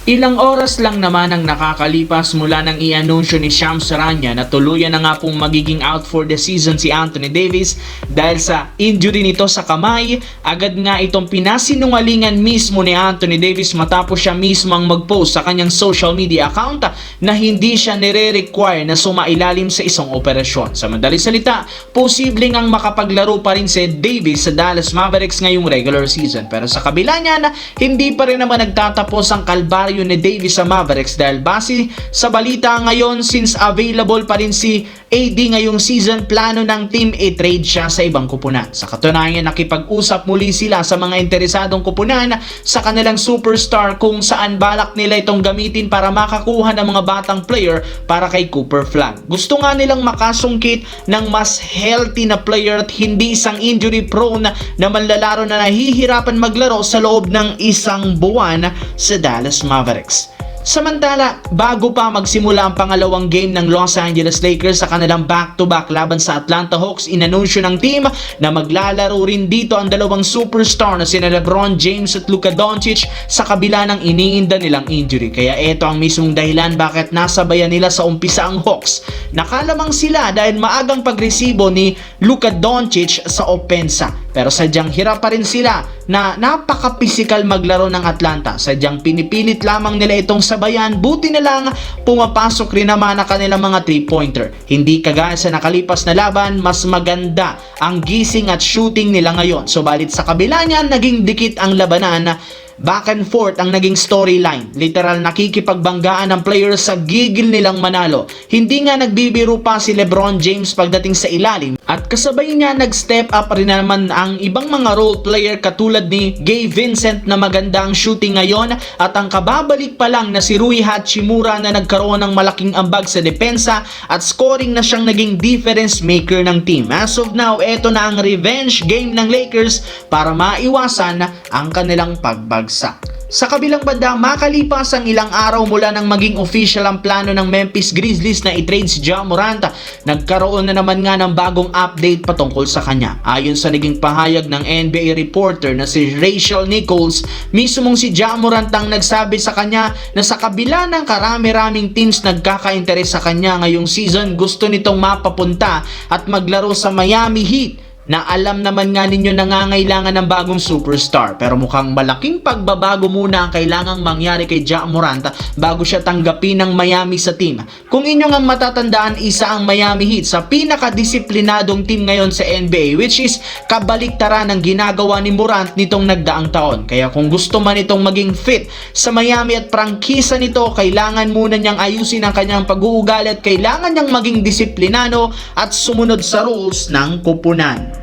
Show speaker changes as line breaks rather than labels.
Ilang oras lang naman ang nakakalipas mula nang i-anunsyo ni Shams Charania na tuluyan na nga pong magiging out for the season si Anthony Davis dahil sa injury nito sa kamay. Agad nga itong pinasinungalingan mismo ni Anthony Davis matapos siya mismo ang mag-post sa kanyang social media account na hindi siya nire-require na sumailalim sa isang operasyon. Sa madaling salita, posibleng ang makapaglaro pa rin si Davis sa Dallas Mavericks ngayong regular season. Pero sa kabila niyan, hindi pa rin naman nagtatapos ang kalbaryo ni Davis sa Mavericks dahil base sa balita ngayon, since available pa rin si AD ngayong season, plano ng team i-trade siya sa ibang kupunan. Sa katunayan, nakipag-usap muli sila sa mga interesadong kupunan sa kanilang superstar kung saan balak nila itong gamitin para makakuha ng mga batang player para kay Cooper Flag. Gusto nga nilang makasungkit ng mas healthy na player at hindi isang injury prone na manlalaro na nahihirapan maglaro sa loob ng isang buwan sa Dallas Mavericks. Samantala, bago pa magsimula ang pangalawang game ng Los Angeles Lakers sa kanilang back-to-back laban sa Atlanta Hawks, inanunsyo ng team na maglalaro rin dito ang dalawang superstar na sina LeBron James at Luka Doncic sa kabila ng iniinda nilang injury. Kaya ito ang mismong dahilan bakit nasabayan nila sa umpisa ang Hawks. Nakalamang sila dahil maagang pagresibo ni Luka Doncic sa opensa. Pero sadyang hirap pa rin sila na napaka-physical maglaro ng Atlanta. Sadyang pinipilit lamang nila itong sabayan, buti na lang pumapasok rin naman ang kanilang mga 3-pointer. Hindi kagaya sa nakalipas na laban, mas maganda ang gising at shooting nila ngayon. Subalit sa kabila niyan, naging dikit ang labanan. Back and forth ang naging storyline. Literal nakikipagbanggaan ng players sa gigil nilang manalo. Hindi nga nagbibiro pa si LeBron James pagdating sa ilalim. At kasabay niya nag-step up rin naman ang ibang mga role player katulad ni Gabe Vincent na maganda ang shooting ngayon at ang kababalik pa lang na si Rui Hachimura na nagkaroon ng malaking ambag sa depensa at scoring na siyang naging difference maker ng team. As of now, eto na ang revenge game ng Lakers para maiwasan ang kanilang pagbagsak. Sa kabilang banda, makalipas ang ilang araw mula nang maging official ang plano ng Memphis Grizzlies na i-trade si Ja Morant, nagkaroon na naman nga ng bagong update patungkol sa kanya. Ayon sa naging pahayag ng NBA reporter na si Rachel Nichols, mismong si Ja Morant ang nagsabi sa kanya na sa kabila ng karami-raming teams nagkaka-interes sa kanya ngayong season, gusto nitong mapapunta at maglaro sa Miami Heat na alam naman nga ninyo nangangailangan ng bagong superstar. Pero mukhang malaking pagbabago muna ang kailangang mangyari kay Ja Morant bago siya tanggapin ng Miami sa team. Kung inyong ang matatandaan, isa ang Miami Heat sa pinakadisiplinadong team ngayon sa NBA, which is kabaliktaran ng ginagawa ni Morant nitong nagdaang taon. Kaya kung gusto man itong maging fit sa Miami at prangkisa nito, kailangan muna niyang ayusin ang kanyang pag-uugali at kailangan niyang maging disiplinado at sumunod sa rules ng kupunan.